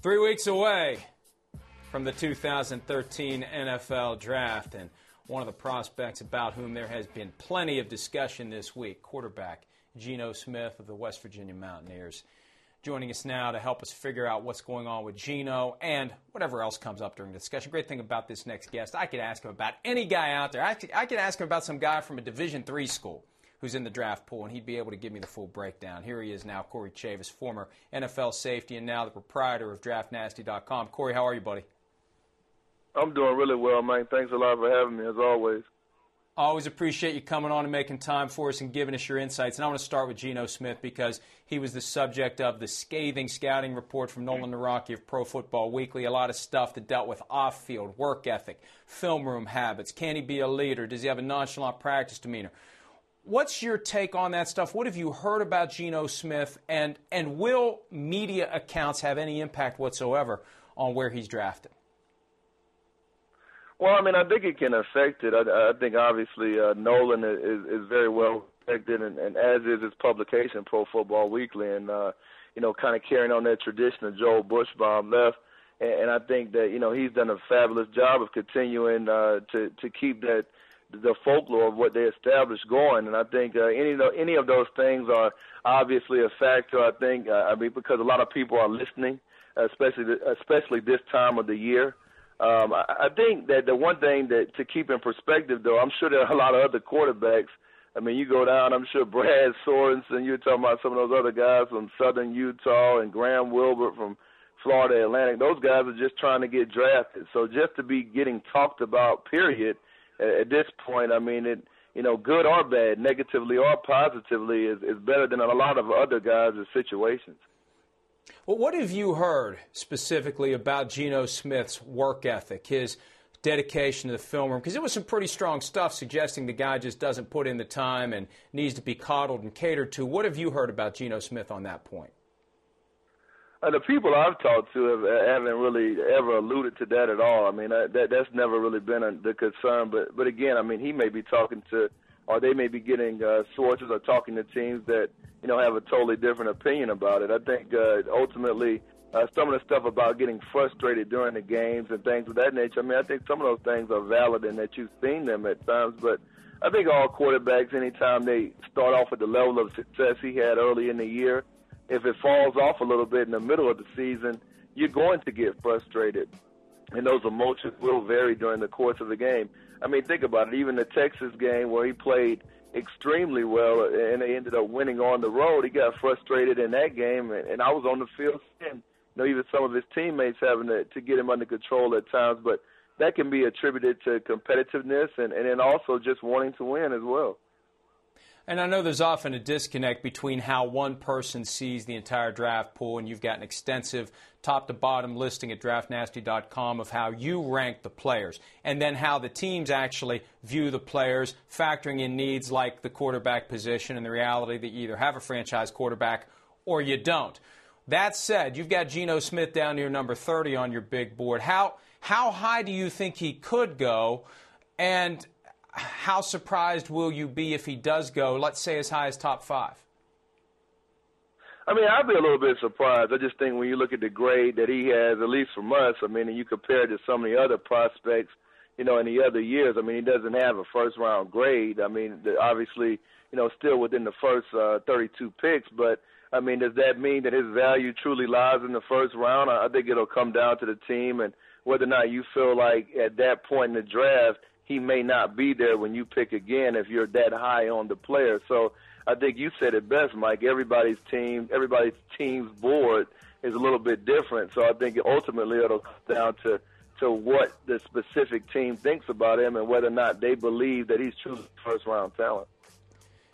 3 weeks away from the 2013 NFL Draft, and one of the prospects about whom there has been plenty of discussion this week, quarterback Geno Smith of the West Virginia Mountaineers. Joining us now to help us figure out what's going on with Geno and whatever else comes up during the discussion. Great thing about this next guest, I could ask him about any guy out there. I could ask him about some guy from a Division III school who's in the draft pool, and he'd be able to give me the full breakdown. Here he is now, Corey Chavis, former NFL safety and now the proprietor of DraftNasty.com. Corey, how are you, buddy? I'm doing really well, man. Thanks a lot for having me, as always. I always appreciate you coming on and making time for us and giving us your insights. And I want to start with Geno Smith because he was the subject of the scathing scouting report from Nolan Naraki of Pro Football Weekly. A lot of stuff that dealt with off-field, work ethic, film room habits. Can he be a leader? Does he have a nonchalant practice demeanor? What's your take on that stuff? What have you heard about Geno Smith? And will media accounts have any impact whatsoever on where he's drafted? Well, I mean, I think it can affect it. I think, obviously, Nolan is very well respected, and as is his publication, Pro Football Weekly, and, kind of carrying on that tradition of Joel Bushbaum left. And I think that, he's done a fabulous job of continuing to keep the folklore of what they established going. And I think any of those things are obviously a factor, I think, because a lot of people are listening, especially this time of the year. I think that the one thing that to keep in perspective, though, I'm sure there are a lot of other quarterbacks. I mean, you go down, I'm sure Brad Sorensen, you're talking about some of those other guys from Southern Utah and Graham Wilbert from Florida Atlantic. Those guys are just trying to get drafted. So just to be getting talked about, period, at this point, I mean, good or bad, negatively or positively, is better than a lot of other guys' situations. Well, what have you heard specifically about Geno Smith's work ethic, his dedication to the film room? Because it was some pretty strong stuff suggesting the guy just doesn't put in the time and needs to be coddled and catered to. What have you heard about Geno Smith on that point? The people I've talked to haven't really ever alluded to that at all. I mean, that's never really been the concern. But again, I mean, he may be talking to, or they may be getting sources or talking to teams that, have a totally different opinion about it. I think ultimately some of the stuff about getting frustrated during the games and things of that nature, I mean, I think some of those things are valid and that you've seen them at times. But I think all quarterbacks, anytime they start off at the level of success he had early in the year, if it falls off a little bit in the middle of the season, you're going to get frustrated. And those emotions will vary during the course of the game. I mean, think about it. Even the Texas game where he played extremely well and they ended up winning on the road, he got frustrated in that game. And I was on the field and even some of his teammates having to get him under control at times. But that can be attributed to competitiveness and then also just wanting to win as well. And I know there's often a disconnect between how one person sees the entire draft pool, and you've got an extensive top-to-bottom listing at DraftNasty.com of how you rank the players, and then how the teams actually view the players, factoring in needs like the quarterback position and the reality that you either have a franchise quarterback or you don't. That said, you've got Geno Smith down near number 30 on your big board. How high do you think he could go, and how surprised will you be if he does go, let's say, as high as top 5? I mean, I'd be a little bit surprised. I just think when you look at the grade that he has, at least from us, I mean, and you compare it to some of the other prospects, in the other years, I mean, he doesn't have a first-round grade. I mean, obviously, still within the first 32 picks, but, I mean, does that mean that his value truly lies in the first round? I think it'll come down to the team and whether or not you feel like at that point in the draft he may not be there when you pick again if you're that high on the player. So I think you said it best, Mike. Everybody's team's board is a little bit different. So I think ultimately it'll come down to what the specific team thinks about him and whether or not they believe that he's truly first-round talent.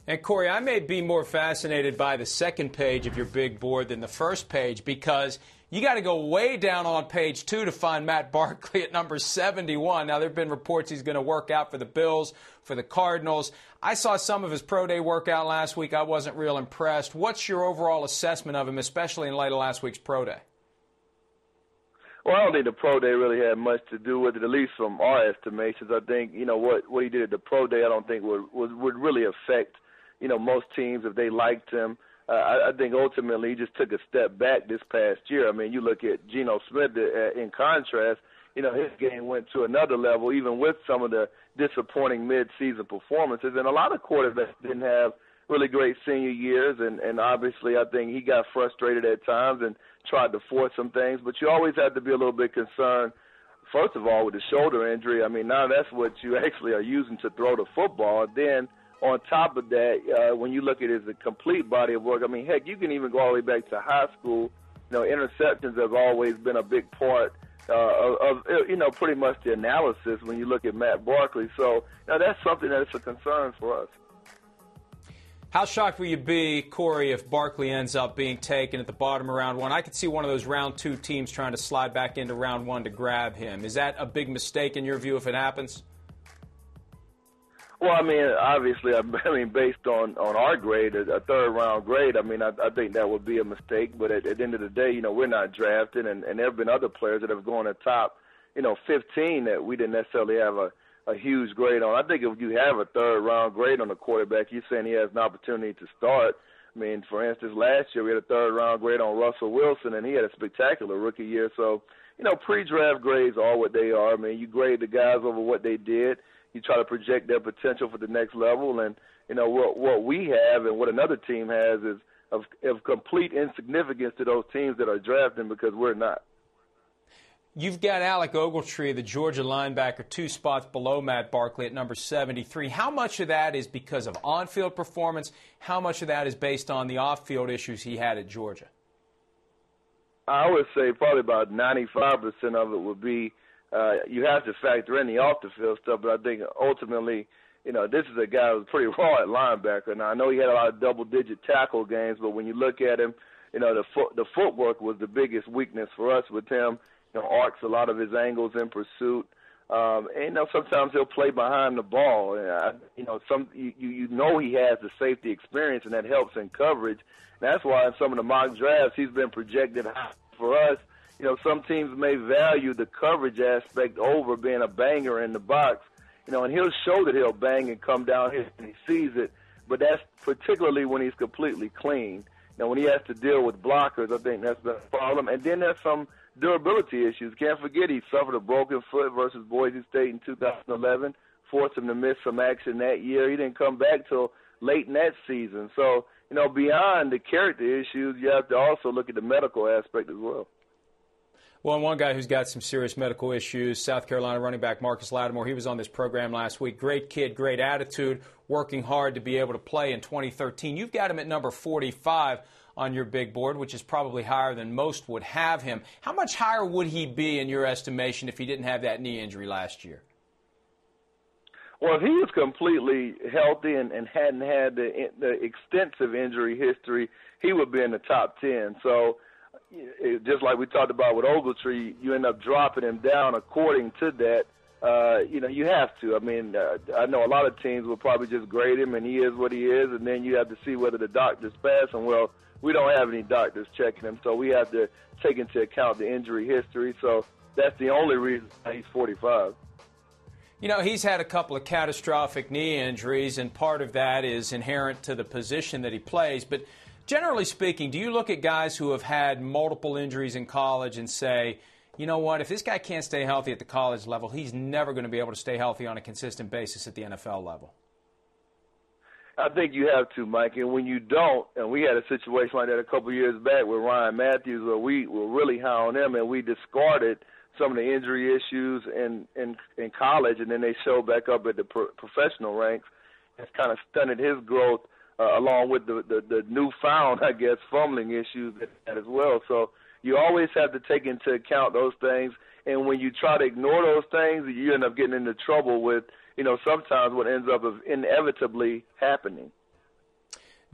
And, Corey, I may be more fascinated by the second page of your big board than the first page because you got to go way down on page 2 to find Matt Barkley at number 71. Now, there have been reports he's going to work out for the Bills, for the Cardinals. I saw some of his pro day workout last week. I wasn't real impressed. What's your overall assessment of him, especially in light of last week's pro day? Well, I don't think the pro day really had much to do with it, at least from our estimations. I think, what he did at the pro day I don't think would really affect, most teams if they liked him. I think ultimately he just took a step back this past year. I mean, you look at Geno Smith in contrast, his game went to another level, even with some of the disappointing mid-season performances. And a lot of quarterbacks didn't have really great senior years, and obviously I think he got frustrated at times and tried to force some things. But you always have to be a little bit concerned, first of all, with the shoulder injury. I mean, now that's what you actually are using to throw the football. Then on top of that, when you look at his complete body of work, I mean, heck, you can even go all the way back to high school. Interceptions have always been a big part of pretty much the analysis when you look at Matt Barkley. So that's something that's a concern for us. How shocked will you be, Corey, if Barkley ends up being taken at the bottom of round one? I could see one of those round two teams trying to slide back into round one to grab him. Is that a big mistake in your view if it happens? Well, I mean, obviously, based on our grade, a third-round grade, I think that would be a mistake. But at the end of the day, we're not drafted, and there have been other players that have gone to top, 15 that we didn't necessarily have a huge grade on. I think if you have a third-round grade on a quarterback, you're saying he has an opportunity to start. I mean, for instance, last year we had a third-round grade on Russell Wilson, and he had a spectacular rookie year. So, pre-draft grades are what they are. I mean, you grade the guys over what they did. You try to project their potential for the next level. And, what we have and what another team has is of complete insignificance to those teams that are drafting because we're not. You've got Alec Ogletree, the Georgia linebacker, 2 spots below Matt Barkley at number 73. How much of that is because of on-field performance? How much of that is based on the off-field issues he had at Georgia? I would say probably about 95% of it would be you have to factor in the off-the-field stuff, but I think ultimately, this is a guy who's pretty raw at linebacker. Now, I know he had a lot of double-digit tackle games, but when you look at him, the footwork was the biggest weakness for us with him. Arcs a lot of his angles in pursuit. And sometimes he'll play behind the ball. You know he has the safety experience, and that helps in coverage. And that's why in some of the mock drafts he's been projected high. For us, some teams may value the coverage aspect over being a banger in the box. And he'll show that he'll bang and come down here and he sees it. But that's particularly when he's completely clean. Now, when he has to deal with blockers, I think that's the problem. And then there's some durability issues. Can't forget he suffered a broken foot versus Boise State in 2011, forced him to miss some action that year. He didn't come back till late in that season. So, beyond the character issues, you have to also look at the medical aspect as well. Well, and one guy who's got some serious medical issues, South Carolina running back Marcus Lattimore, he was on this program last week. Great kid, great attitude, working hard to be able to play in 2013. You've got him at number 45 on your big board, which is probably higher than most would have him. How much higher would he be in your estimation if he didn't have that knee injury last year? Well, if he was completely healthy and hadn't had the extensive injury history, he would be in the top 10. So just like we talked about with Ogletree, you end up dropping him down according to that. You have to. I mean, I know a lot of teams will probably just grade him, and he is what he is, and then you have to see whether the doctors pass him. Well, we don't have any doctors checking him, so we have to take into account the injury history. So that's the only reason he's 45. He's had a couple of catastrophic knee injuries, and part of that is inherent to the position that he plays. But generally speaking, do you look at guys who have had multiple injuries in college and say, you know what, if this guy can't stay healthy at the college level, he's never going to be able to stay healthy on a consistent basis at the NFL level? I think you have to, Mike. And when you don't, and we had a situation like that a couple of years back with Ryan Matthews where we were really high on him and we discarded some of the injury issues in college, and then they showed back up at the professional ranks. It's kind of stunted his growth along with the newfound, I guess, fumbling issues as well. So you always have to take into account those things. And when you try to ignore those things, you end up getting into trouble with, sometimes what ends up inevitably happening.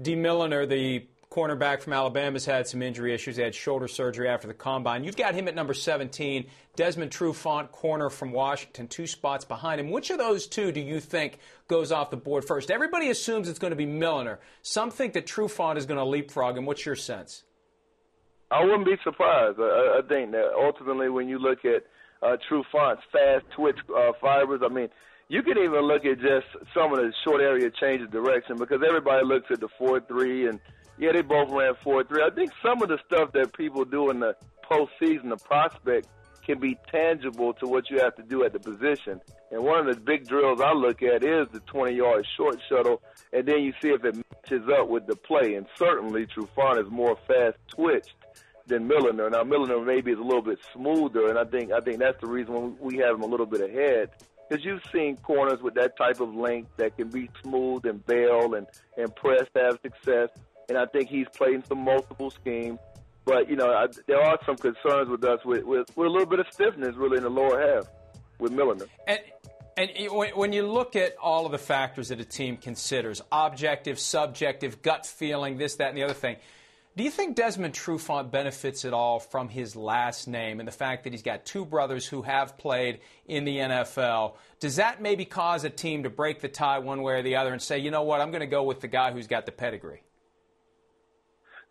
D. Milliner, the cornerback from Alabama, has had some injury issues. He had shoulder surgery after the combine. You've got him at number 17. Desmond Trufant, corner from Washington, 2 spots behind him. Which of those two do you think goes off the board first? Everybody assumes it's going to be Milliner. Some think that Trufant is going to leapfrog him. What's your sense? I wouldn't be surprised. I think that ultimately when you look at Trufant's fast twitch fibers, you can even look at just some of the short area change of direction because everybody looks at the 4.3 and, Yeah, they both ran 4.3. I think some of the stuff that people do in the postseason, the prospect, can be tangible to what you have to do at the position. And one of the big drills I look at is the 20-yard short shuttle, and then you see if it matches up with the play. And certainly Trufant is more fast-twitched than Milliner. Now, Milliner maybe is a little bit smoother, and I think that's the reason we have him a little bit ahead. Because you've seen corners with that type of length that can be smooth and bail and press, have success. And I think he's played in some multiple schemes. But, there are some concerns with us with a little bit of stiffness really in the lower half with Milliner. And when you look at all of the factors that a team considers, objective, subjective, gut feeling, this, that, and the other thing, do you think Desmond Trufant benefits at all from his last name and the fact that he's got two brothers who have played in the NFL? Does that maybe cause a team to break the tie one way or the other and say, you know what, I'm going to go with the guy who's got the pedigree?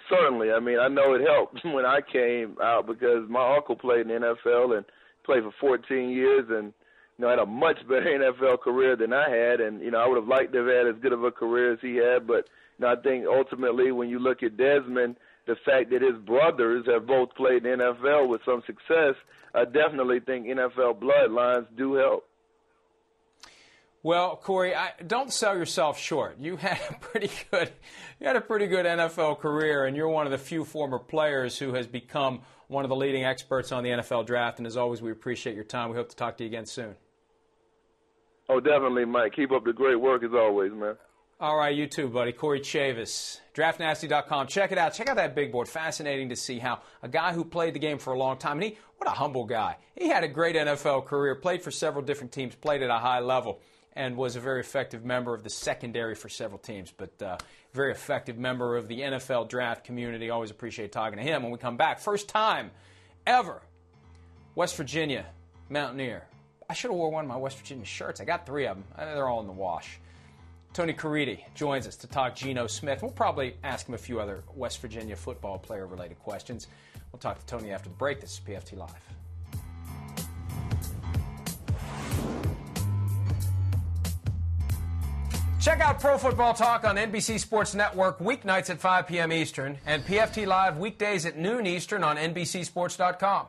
Certainly. I mean, I know it helped when I came out because my uncle played in the NFL and played for 14 years and, had a much better NFL career than I had. And, I would have liked to have had as good of a career as he had. But, I think ultimately when you look at Desmond, the fact that his brothers have both played in the NFL with some success, I definitely think NFL bloodlines do help. Well, Corey, don't sell yourself short. You had a pretty good NFL career, and you're one of the few former players who has become one of the leading experts on the NFL draft. And as always, we appreciate your time. We hope to talk to you again soon. Oh, definitely, Mike. Keep up the great work as always, man. All right, you too, buddy. Corey Chavis, DraftNasty.com. Check it out. Check out that big board. Fascinating to see how a guy who played the game for a long time, and what a humble guy. He had a great NFL career, played for several different teams, played at a high level, and was a very effective member of the secondary for several teams, but very effective member of the NFL draft community. Always appreciate talking to him. When we come back, first time ever, West Virginia Mountaineer. I should have wore one of my West Virginia shirts. I got 3 of them. They're all in the wash. Tony Caridi joins us to talk Geno Smith. We'll probably ask him a few other West Virginia football player-related questions. We'll talk to Tony after the break. This is PFT Live. Check out Pro Football Talk on NBC Sports Network weeknights at 5 p.m. Eastern and PFT Live weekdays at noon Eastern on NBCSports.com.